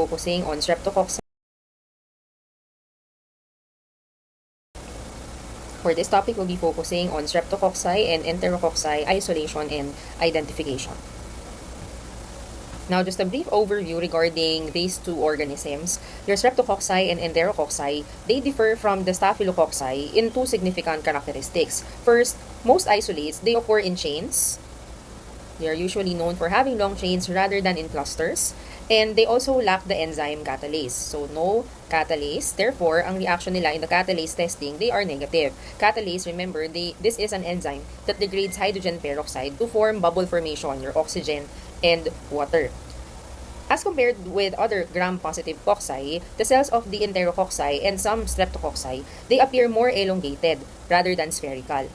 focusing on streptococci. For this topic, we'll be focusing on streptococci and enterococci isolation and identification. Now, just a brief overview regarding these two organisms. Your streptococci and enterococci, they differ from the staphylococci in two significant characteristics. First, most isolates, they occur in chains. They are usually known for having long chains rather than in clusters. And they also lack the enzyme catalase. So, no catalase. Therefore, ang reaction nila in the catalase testing, they are negative. Catalase, remember, this is an enzyme that degrades hydrogen peroxide to form bubble formation, your oxygen and water. As compared with other gram-positive cocci, the cells of the enterococci and some streptococci, they appear more elongated rather than spherical.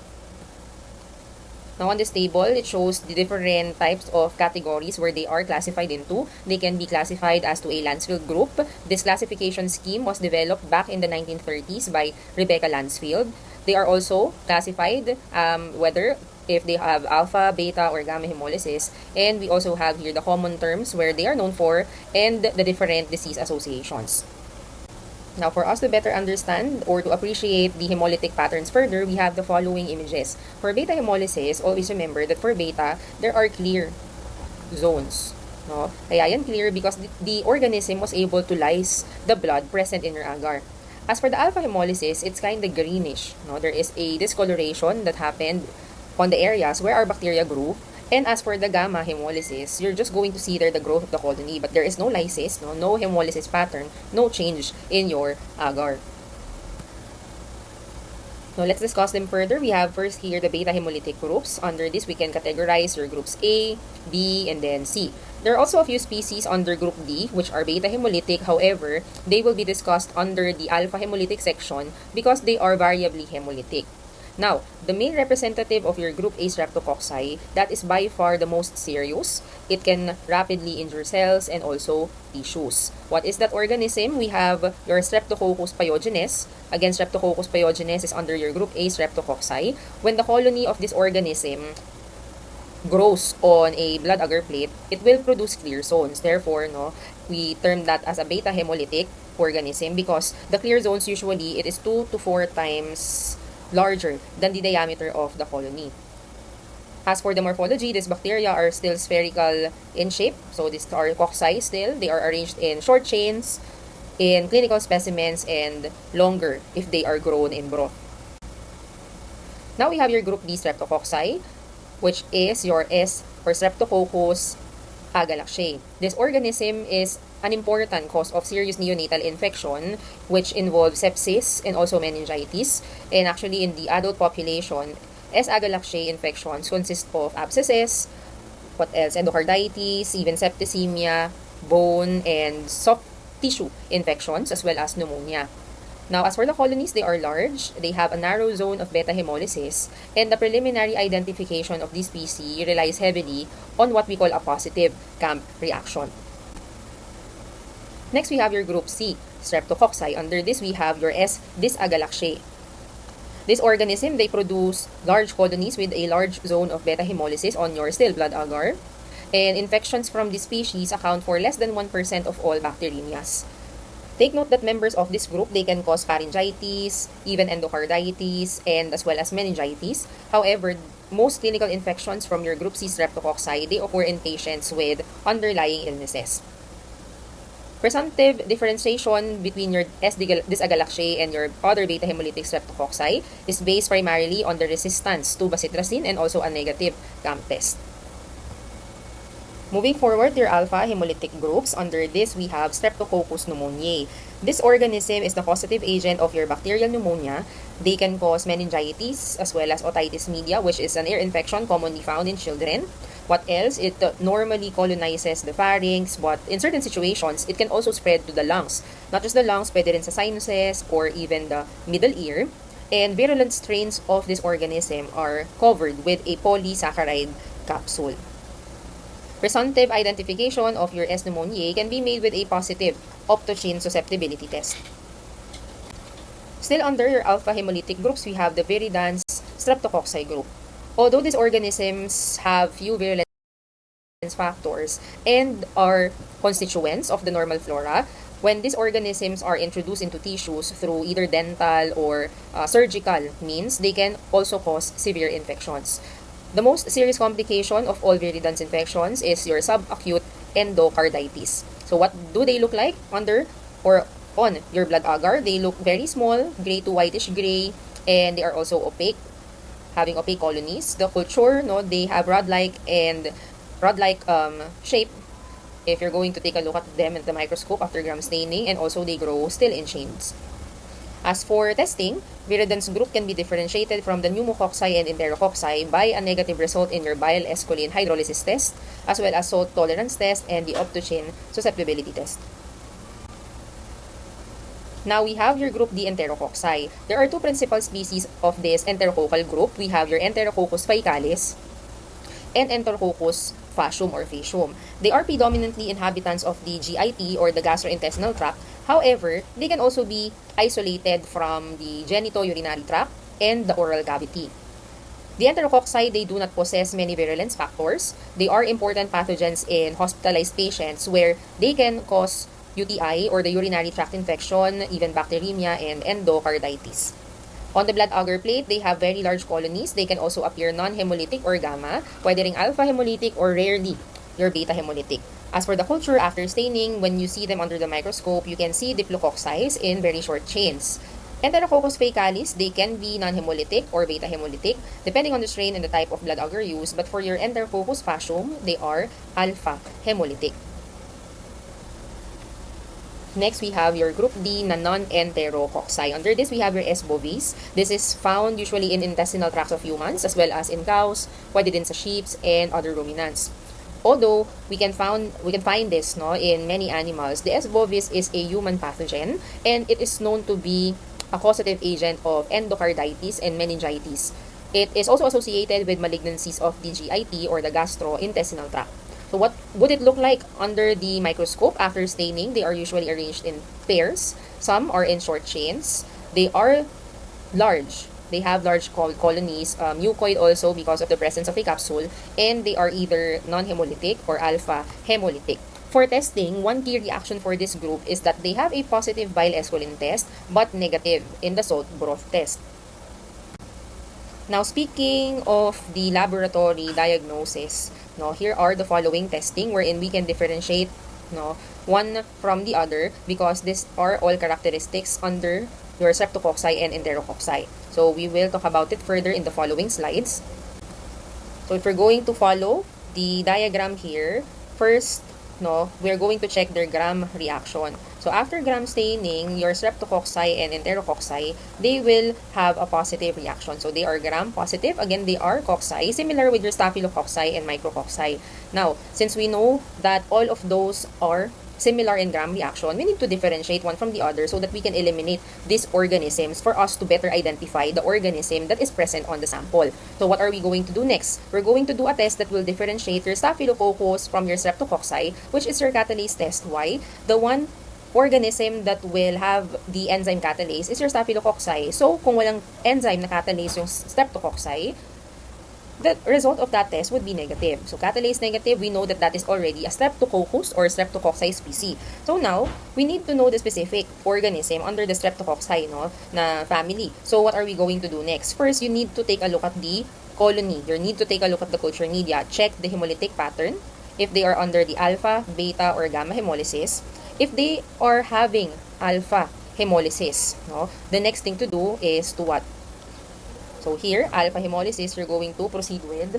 Now, on this table, it shows the different types of categories where they are classified into. They can be classified as to a Lancefield group. This classification scheme was developed back in the 1930s by Rebecca Lancefield. They are also classified whether if they have alpha, beta, or gamma hemolysis. And we also have here the common terms where they are known for and the different disease associations. Now, for us to better understand or to appreciate the hemolytic patterns further, we have the following images. For beta hemolysis, always remember that for beta, there are clear zones. No? Kaya yan clear because the organism was able to lyse the blood present in your agar. As for the alpha hemolysis, it's kind of greenish. No? There is a discoloration that happened on the areas where our bacteria grew. And as for the gamma hemolysis, you're just going to see there the growth of the colony, but there is no lysis, no hemolysis pattern, no change in your agar. Now, let's discuss them further. We have first here the beta hemolytic groups. Under this, we can categorize your groups A, B, and then C. There are also a few species under group D, which are beta hemolytic. However, they will be discussed under the alpha hemolytic section because they are variably hemolytic. Now, the main representative of your group A streptococci, that is by far the most serious. It can rapidly injure cells and also tissues. What is that organism? We have your Streptococcus pyogenes. Again, Streptococcus pyogenes is under your group A streptococci. When the colony of this organism grows on a blood agar plate, it will produce clear zones. Therefore, we term that as a beta hemolytic organism because the clear zones usually, it is 2 to 4 times larger than the diameter of the colony. As for the morphology, these bacteria are still spherical in shape. So these are cocci still. They are arranged in short chains, in clinical specimens, and longer if they are grown in broth. Now we have your group D streptococci, which is your S or Streptococcus agalactiae. This organism is an important cause of serious neonatal infection, which involves sepsis and also meningitis. And actually, in the adult population, S. agalactiae infections consist of abscesses, what else, endocarditis, even septicemia, bone, and soft tissue infections, as well as pneumonia. Now, as for the colonies, they are large. They have a narrow zone of beta hemolysis, and the preliminary identification of this species relies heavily on what we call a positive camp reaction. Next, we have your group C, streptococci. Under this, we have your S. agalactiae. This organism, they produce large colonies with a large zone of beta hemolysis on your still blood agar. And infections from this species account for less than 1% of all bacteremias. Take note that members of this group, they can cause pharyngitis, even endocarditis, and as well as meningitis. However, most clinical infections from your group C streptococci, they occur in patients with underlying illnesses. Presumptive differentiation between your S. agalactiae and your other beta hemolytic streptococci is based primarily on the resistance to bacitracin and also a negative CAMP test. Moving forward, your alpha hemolytic groups. Under this, we have Streptococcus pneumoniae. This organism is the causative agent of your bacterial pneumonia. They can cause meningitis as well as otitis media, which is an ear infection commonly found in children. What else? It normally colonizes the pharynx, but in certain situations, it can also spread to the lungs. Not just the lungs, pwede rin sa sinuses or even the middle ear. And virulent strains of this organism are covered with a polysaccharide capsule. Presumptive identification of your S. pneumoniae can be made with a positive optochin susceptibility test. Still under your alpha hemolytic groups, we have the viridans streptococci group. Although these organisms have few virulent factors and are constituents of the normal flora. When these organisms are introduced into tissues through either dental or surgical means, they can also cause severe infections. The most serious complication of all viridans infections is your subacute endocarditis. So what do they look like under or on your blood agar? They look very small, gray to whitish gray, and they are also opaque, having opaque colonies. The culture, no, they have rod-like shape if you're going to take a look at them at the microscope after gram staining, and also they grow still in chains. As for testing, viridans group can be differentiated from the pneumococci and enterococci by a negative result in your bile esculin hydrolysis test, as well as salt tolerance test and the optochin susceptibility test. Now we have your group D enterococci. There are two principal species of this enterococcal group. We have your Enterococcus faecalis and Enterococcus fascium or facium. They are predominantly inhabitants of the GIT or the gastrointestinal tract. However, they can also be isolated from the genitourinary tract and the oral cavity. The enterococci, they do not possess many virulence factors. They are important pathogens in hospitalized patients where they can cause UTI or the urinary tract infection, even bacteremia and endocarditis. On the blood agar plate, they have very large colonies. They can also appear non-hemolytic or gamma, weathering alpha hemolytic or rarely your beta hemolytic. As for the culture after staining, when you see them under the microscope, you can see diplococci in very short chains. Enterococcus faecalis, they can be non-hemolytic or beta hemolytic, depending on the strain and the type of blood agar used. But for your Enterococcus fascium, they are alpha hemolytic. Next, we have your group D na non-enterococci. Under this, we have your S. bovis. This is found usually in intestinal tracts of humans as well as in cows, pwede din sa sheep and other ruminants. Although we can find this in many animals, the S. bovis is a human pathogen and it is known to be a causative agent of endocarditis and meningitis. It is also associated with malignancies of the GIT or the gastrointestinal tract. So what would it look like under the microscope after staining? They are usually arranged in pairs. Some are in short chains. They are large. They have large colonies, mucoid also because of the presence of a capsule, and they are either non-hemolytic or alpha hemolytic. For testing, one key reaction for this group is that they have a positive bile esculin test but negative in the salt broth test. Now, speaking of the laboratory diagnosis, here are the following testing wherein we can differentiate one from the other because these are all characteristics under your streptococci and enterococci. So we will talk about it further in the following slides. So if we're going to follow the diagram here, first, we're going to check their gram reaction. So after gram staining, your streptococci and enterococci, they will have a positive reaction. So they are gram positive. Again, they are cocci, similar with your staphylococci and micrococci. Now, since we know that all of those are similar in gram reaction, we need to differentiate one from the other so that we can eliminate these organisms for us to better identify the organism that is present on the sample. So what are we going to do next? We're going to do a test that will differentiate your staphylococcus from your streptococci, which is your catalase test. Why? The one organism that will have the enzyme catalase is your staphylococci. So kung walang enzyme na catalase yung streptococci, the result of that test would be negative. So catalase negative, we know that that is already a streptococcus or streptococci species. So now, we need to know the specific organism under the streptococci na family. So what are we going to do next? First, you need to take a look at the colony. You need to take a look at the culture media. Check the hemolytic pattern if they are under the alpha, beta, or gamma hemolysis. If they are having alpha hemolysis, the next thing to do is to what? So here, alpha hemolysis, you're going to proceed with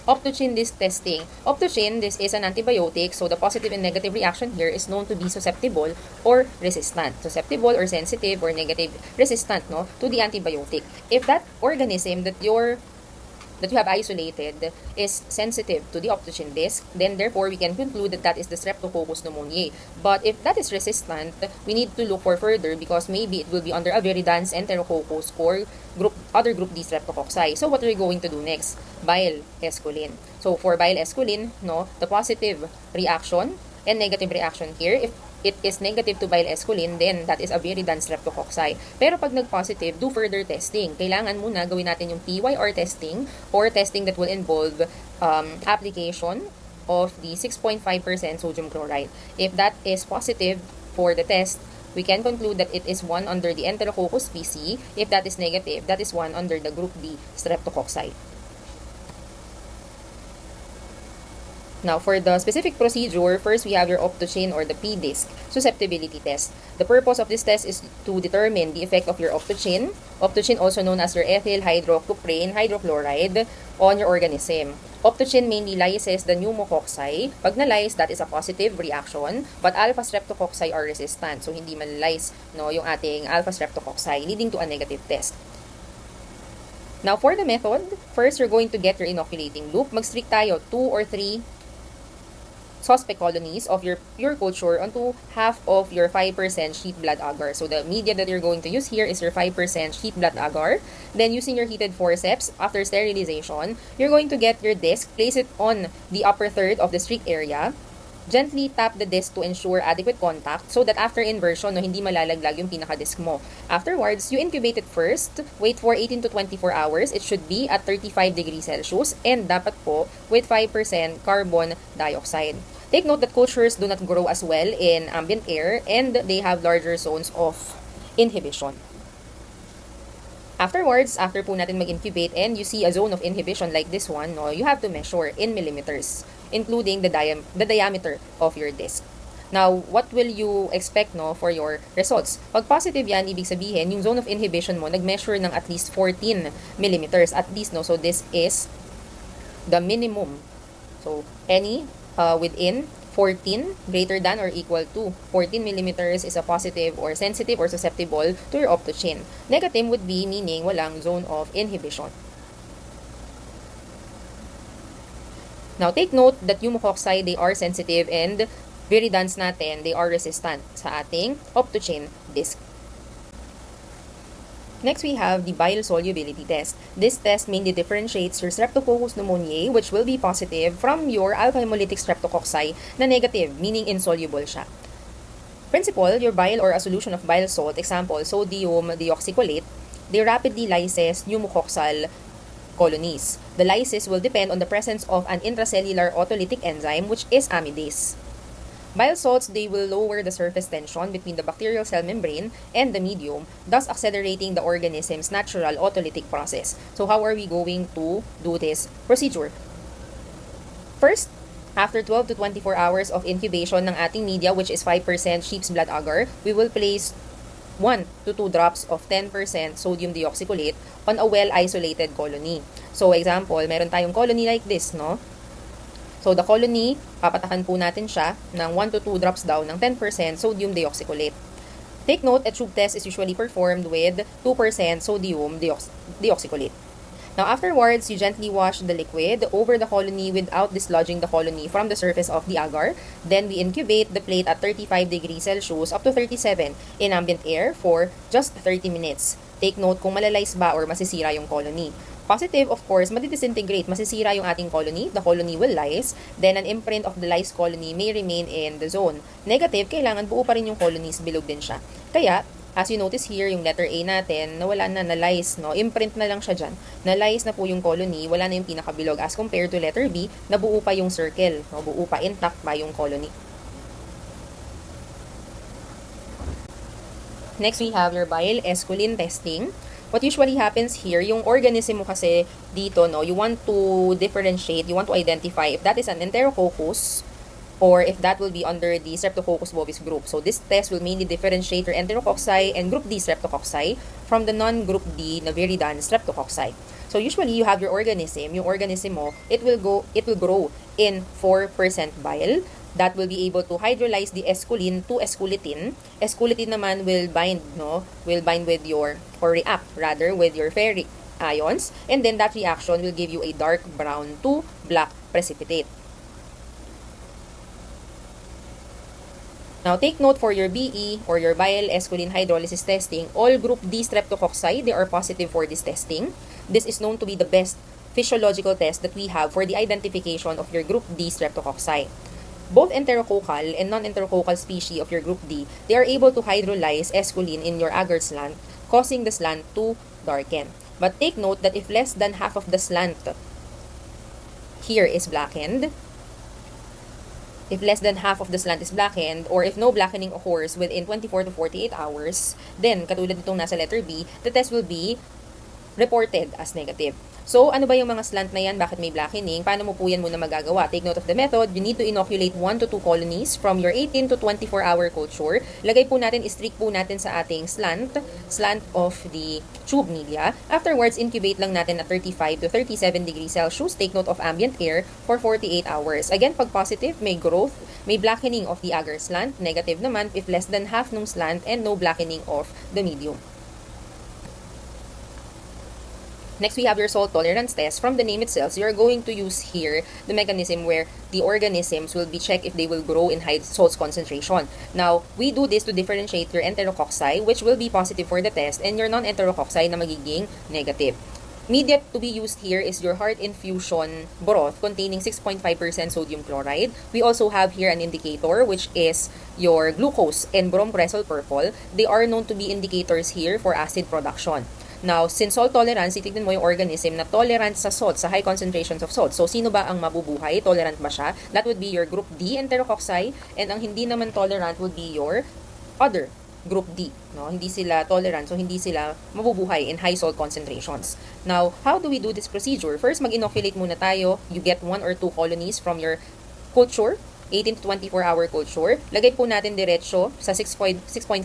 optochin disc testing. Optochin, this is an antibiotic, so the positive and negative reaction here is known to be susceptible or resistant. Susceptible or sensitive or negative resistant to the antibiotic. If that organism that you have isolated is sensitive to the optochin disc, then therefore we can conclude that that is the Streptococcus pneumoniae. But if that is resistant, we need to look for further because maybe it will be under a viridans enterococcus or other group D streptococci. So what are we going to do next? Bile esculin. So for bile esculin, the positive reaction and negative reaction here, if it is negative to bile esculin, then that is a viridans streptococci. Pero pag nag-positive, do further testing. Kailangan muna gawin natin yung PYR testing or testing that will involve application of the 6.5% sodium chloride. If that is positive for the test, we can conclude that it is one under the Enterococcus species. If that is negative, that is one under the group D streptococci. Now, for the specific procedure, first we have your optogene or the P-disc susceptibility test. The purpose of this test is to determine the effect of your optogene, also known as your ethyl hydrocuprane hydrochloride, on your organism. Optogene mainly lyses the pneumococci. Pag na-lyse, that is a positive reaction, but alpha streptococci are resistant. So, hindi man-lyse yung ating alpha streptococci, leading to a negative test. Now, for the method, first you're going to get your inoculating loop. Mag-streak tayo 2 or 3 suspect colonies of your pure culture onto half of your 5% sheep blood agar. So the media that you're going to use here is your 5% sheep blood agar. Then using your heated forceps, after sterilization, you're going to get your disc, place it on the upper third of the streak area. Gently tap the disc to ensure adequate contact so that after inversion, hindi malalaglag yung pinaka-disc mo. Afterwards, you incubate it first. Wait for 18 to 24 hours. It should be at 35 degrees Celsius and dapat po with 5% carbon dioxide. Take note that cultures do not grow as well in ambient air and they have larger zones of inhibition. Afterwards, after po natin mag-incubate and you see a zone of inhibition like this one, you have to measure in millimeters, including the diameter of your disc. Now, what will you expect for your results? Pag positive yan, ibig sabihin, yung zone of inhibition mo, nag-measure ng at least 14 millimeters. At least, so this is the minimum. So, any within 14 greater than or equal to 14 millimeters is a positive or sensitive or susceptible to your optogene. Negative would be meaning walang zone of inhibition. Now, take note that pneumococci, they are sensitive and viridans natin, they are resistant sa ating optogene disc. Next, we have the bile solubility test. This test mainly differentiates your Streptococcus pneumoniae, which will be positive, from your alpha-hemolytic streptococci na negative, meaning insoluble siya. Principle, your bile or a solution of bile salt, example, sodium deoxycholate, they rapidly lyses pneumococcal colonies. The lysis will depend on the presence of an intracellular autolytic enzyme, which is amidase. Bile salts, they will lower the surface tension between the bacterial cell membrane and the medium, thus accelerating the organism's natural autolytic process. So how are we going to do this procedure? First, after 12 to 24 hours of incubation ng ating media, which is 5% sheep's blood agar, we will place 1 to 2 drops of 10% sodium deoxycholate on a well-isolated colony. So example, meron tayong colony like this, So, the colony, papatakan po natin siya ng 1 to 2 drops daw ng 10% sodium deoxycholate. Take note, a tube test is usually performed with 2% sodium deoxycholate. Now, afterwards, you gently wash the liquid over the colony without dislodging the colony from the surface of the agar. Then, we incubate the plate at 35 degrees Celsius up to 37 in ambient air for just 30 minutes. Take note kung malalays ba or masisira yung colony. Positive, of course, madidisintegrate, masisira yung ating colony, the colony will lyse, then an imprint of the lysed colony may remain in the zone. Negative, kailangan buo pa rin yung colonies, bilog din siya. Kaya, as you notice here, yung letter A natin, nawala na, na-lyse, imprint na lang siya dyan. Na-lyse na po yung colony, wala na yung pinakabilog, as compared to letter B, nabuo pa yung circle, buo pa, intact pa yung colony. Next, we have your bile esculin testing. What usually happens here, yung organism mo kasi dito, you want to differentiate, you want to identify if that is an Enterococcus or if that will be under the Streptococcus bovis group. So this test will mainly differentiate your Enterococci and group D streptococci from the non-group D na viridan streptococci. So usually you have your organism, yung organism mo, it will grow in 4% bile. That will be able to hydrolyze the esculin to esculitin. Esculitin naman will bind, will bind with your, or react rather, with your ferric ions. And then that reaction will give you a dark brown to black precipitate. Now, take note for your BE or your bile esculin hydrolysis testing, all group D streptococci, they are positive for this testing. This is known to be the best physiological test that we have for the identification of your group D streptococci. Both enterococcal and non-enterococcal species of your group D, they are able to hydrolyze esculin in your agar slant, causing the slant to darken. But take note that if less than half of the slant here is blackened, If less than half of the slant is blackened, or if no blackening occurs within 24 to 48 hours, then, katulad nitong nasa letter B, the test will be reported as negative. So, ano ba yung mga slant na yan? Bakit may blackening? Paano mo po yan muna magagawa? Take note of the method. You need to inoculate 1 to 2 colonies from your 18 to 24-hour culture. Lagay po natin, i-streak po natin sa ating slant of the tube media. Afterwards, incubate lang natin at 35 to 37 degrees Celsius. Take note of ambient air for 48 hours. Again, pag positive, may growth, may blackening of the agar slant. Negative naman if less than half ng slant and no blackening of the medium. Next, we have your salt tolerance test. From the name itself, you are going to use here the mechanism where the organisms will be checked if they will grow in high salt concentration. Now, we do this to differentiate your enterococci, which will be positive for the test, and your non-enterococci na magiging negative. Media to be used here is your heart infusion broth containing 6.5% sodium chloride. We also have here an indicator, which is your glucose and bromcresol purple. They are known to be indicators here for acid production. Now, since salt tolerance, titignan mo yung organism na tolerant sa salt, sa high concentrations of salt. So, sino ba ang mabubuhay? Tolerant ba siya? That would be your group D, enterococci, and ang hindi naman tolerant would be your other group D. No? Hindi sila tolerant, so hindi sila mabubuhay in high salt concentrations. Now, how do we do this procedure? First, mag-inoculate muna tayo. You get 1 or 2 colonies from your culture, 18 to 24-hour culture. Lagay po natin diretso sa 6.5%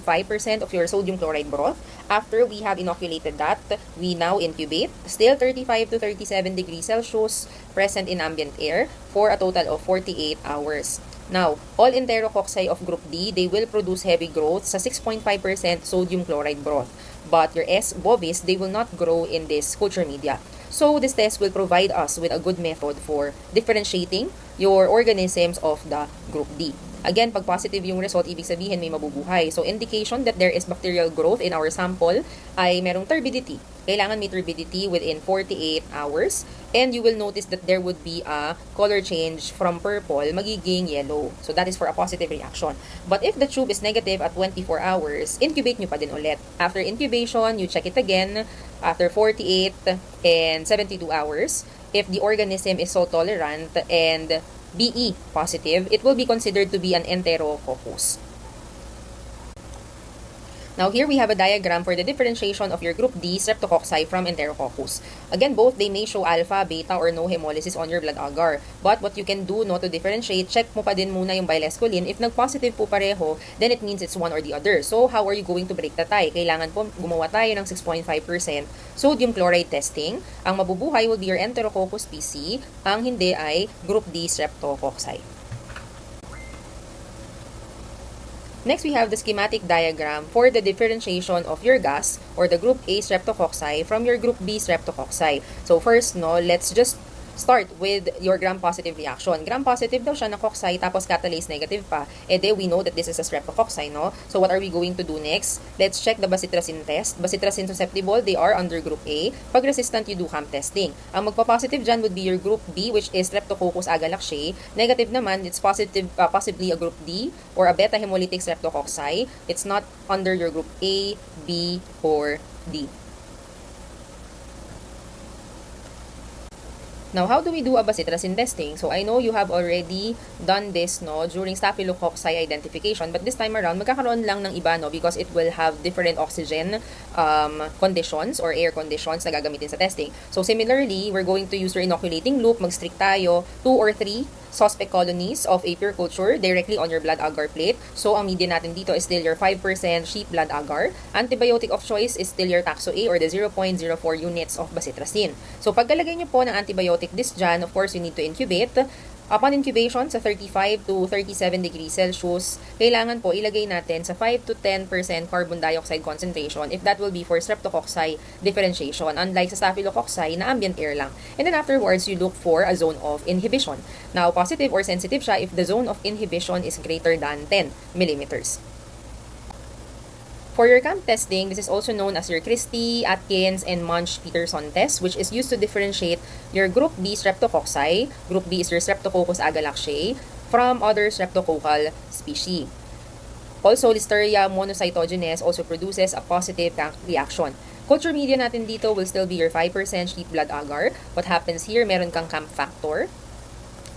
of your sodium chloride broth. After we have inoculated that, we now incubate, still 35 to 37 degrees Celsius, present in ambient air, for a total of 48 hours. Now, all enterococci of group D, they will produce heavy growth sa 6.5% sodium chloride broth. But your S. bovis, they will not grow in this culture media. So, this test will provide us with a good method for differentiating your organisms of the group D. Again, pag positive yung result, ibig sabihin may mabubuhay. So, indication that there is bacterial growth in our sample ay merong turbidity. Kailangan may turbidity within 48 hours. And you will notice that there would be a color change from purple, magiging yellow. So, that is for a positive reaction. But if the tube is negative at 24 hours, incubate nyo pa din ulit. After incubation, you check it again after 48 and 72 hours. If the organism is salt tolerant and BE positive, it will be considered to be an enterococcus. Now, here we have a diagram for the differentiation of your group D streptococci from enterococcus. Again, both they may show alpha, beta, or no hemolysis on your blood agar. But what you can do to differentiate, check mo pa din muna yung bilescolin. If nag-positive po pareho, then it means it's one or the other. So, how are you going to break the tie? Kailangan po gumawa tayo ng 6.5% sodium chloride testing. Ang mabubuhay will be your enterococcus PC. Ang hindi ay group D streptococci. Next, we have the schematic diagram for the differentiation of your gas or the group A streptococci from your group B streptococci. So first, let's just start with your gram-positive reaction. Gram-positive daw siya na cocci tapos catalase negative pa. We know that this is a streptococci, no? So what are we going to do next? Let's check the bacitracin test. Bacitracin susceptible, they are under group A. Pag resistant, you do CAM testing. Ang magpa-positive dyan would be your group B, which is Streptococcus agalactiae. Negative naman, it's positive, possibly a group D or a beta hemolytic streptococci. It's not under your group A, B, or D. Now, how do we do a bacitracin testing? So, I know you have already done this during staphylococci identification, but this time around, magkakaroon lang ng iba because it will have different oxygen conditions or air conditions na gagamitin sa testing. So, similarly, we're going to use your inoculating loop. Mag-streak tayo 2 or 3 suspect colonies of a pure culture directly on your blood agar plate. So, ang media natin dito is still your 5% sheep blood agar. Antibiotic of choice is still your Taxo A or the 0.04 units of bacitracin. So, pagkalagay nyo po ng antibiotic disc dyan, of course, you need to incubate. Upon incubation sa 35 to 37 degrees Celsius, kailangan po ilagay natin sa 5 to 10% carbon dioxide concentration if that will be for streptococci differentiation, unlike sa staphylococci na ambient air lang. And then afterwards, you look for a zone of inhibition. Now, positive or sensitive siya if the zone of inhibition is greater than 10 millimeters. For your CAM testing, this is also known as your Christie, Atkins, and Munch-Peterson test, which is used to differentiate your group B streptococci, group B is your Streptococcus agalactiae, from other streptococcal species. Also, Listeria monocytogenes also produces a positive reaction. Culture media natin dito will still be your 5% sheep blood agar. What happens here, meron kang CAM factor.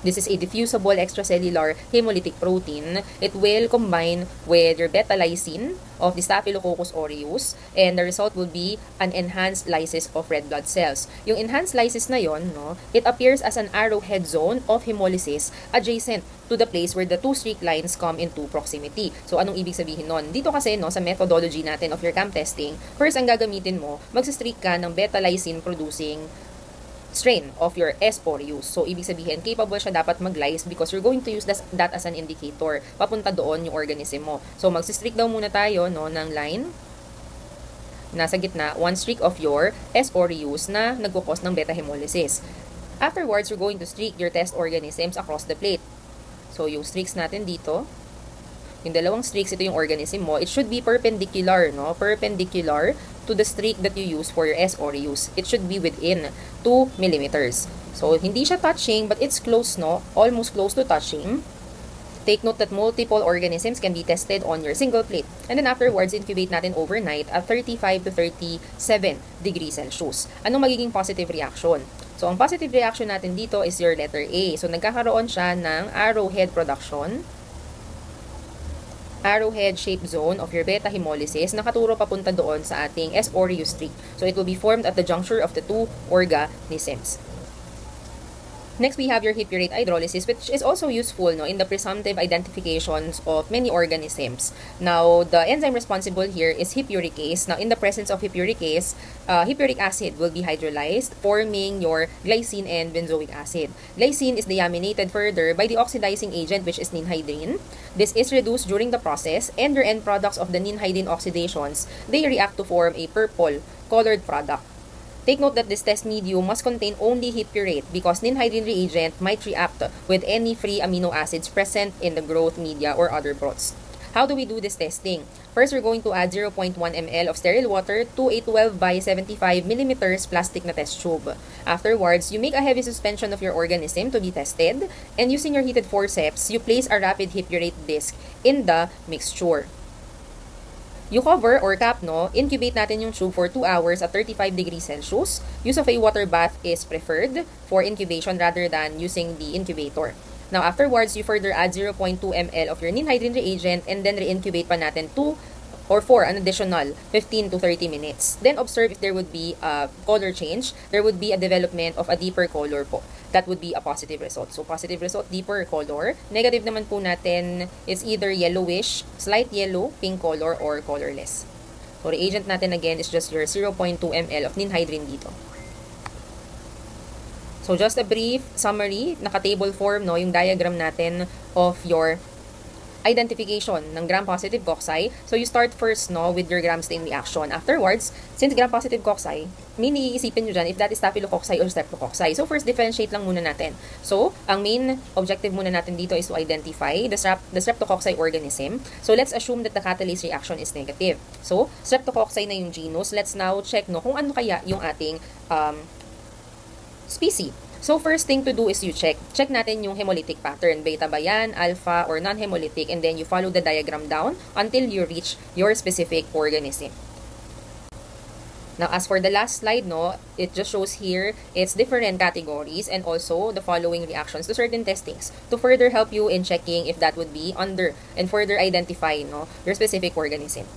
This is a diffusible extracellular hemolytic protein. It will combine with your beta-lysine of the Staphylococcus aureus, and the result will be an enhanced lysis of red blood cells. Yung enhanced lysis na yon, no, it appears as an arrowhead zone of hemolysis adjacent to the place where the two streak lines come into proximity. So, anong ibig sabihin nun? Dito kasi, no, sa methodology natin of your CAM testing, first, ang gagamitin mo, magsistreak ka ng beta-lysine producing strain of your S. aureus. So, ibig sabihin, capable siya dapat mag-lyse because you're going to use that as an indicator. Papunta doon yung organism mo. So, mag-streak daw muna tayo, no, ng line nasa gitna, one streak of your S. aureus na nagkukos ng beta hemolysis. Afterwards, you're going to streak your test organisms across the plate. So, yung streaks natin dito, yung dalawang streaks, ito yung organism mo. It should be perpendicular, no? Perpendicular to the streak that you use for your S. aureus. It should be within 2 millimeters. So, hindi siya touching, but it's close, no? Almost close to touching. Take note that multiple organisms can be tested on your single plate. And then afterwards, incubate natin overnight at 35 to 37 degrees Celsius. Anong magiging positive reaction? So, ang positive reaction natin dito is your letter A. So, nagkakaroon siya ng arrowhead production, arrowhead-shaped zone of your beta hemolysis na katuro papunta doon sa ating S. aureus streak. So, it will be formed at the juncture of the two organisms. Next, we have your hipurate hydrolysis, which is also useful, no, in the presumptive identifications of many organisms. Now, the enzyme responsible here is hipuricase. Now, in the presence of hipuricase, hipuric acid will be hydrolyzed, forming your glycine and benzoic acid. Glycine is deaminated further by the oxidizing agent, which is ninhydrin. This is reduced during the process, and your end products of the ninhydrin oxidations, they react to form a purple colored product. Take note that this test medium must contain only hipurate because ninhydrin reagent might react with any free amino acids present in the growth media or other broths. How do we do this testing? First, we're going to add 0.1 ml of sterile water to a 12 by 75 millimeters plastic na test tube. Afterwards, you make a heavy suspension of your organism to be tested, and using your heated forceps, you place a rapid hipurate disc in the mixture. You cover or cap, no, incubate natin yung tube for 2 hours at 35 degrees Celsius. Use of a water bath is preferred for incubation rather than using the incubator. Now, afterwards, you further add 0.2 ml of your ninhydrin reagent and then re-incubate pa natin 2 or for an additional 15 to 30 minutes. Then observe if there would be a color change. There would be a development of a deeper color po. That would be a positive result. So, positive result, deeper color. Negative naman po natin, it's either yellowish, slight yellow, pink color, or colorless. So, reagent natin again is just your 0.2 ml of ninhydrin dito. So, just a brief summary, naka-table form, no, yung diagram natin of your identification ng gram-positive cocci. So, you start first, no, with your gram-stain reaction. Afterwards, since gram-positive cocci, may iisipin nyo dyan if that is staphylococci or streptococci. So, first, differentiate lang muna natin. So, ang main objective muna natin dito is to identify the streptococci organism. So, let's assume that the catalase reaction is negative. So, streptococci na yung genus. Let's now check, no, kung ano kaya yung ating species. So, first thing to do is you check. Check natin yung hemolytic pattern. Beta ba yan, alpha, or non-hemolytic, and then you follow the diagram down until you reach your specific organism. Now, as for the last slide, no, it just shows here its different categories and also the following reactions to certain testings to further help you in checking if that would be under and further identify, no, your specific organism.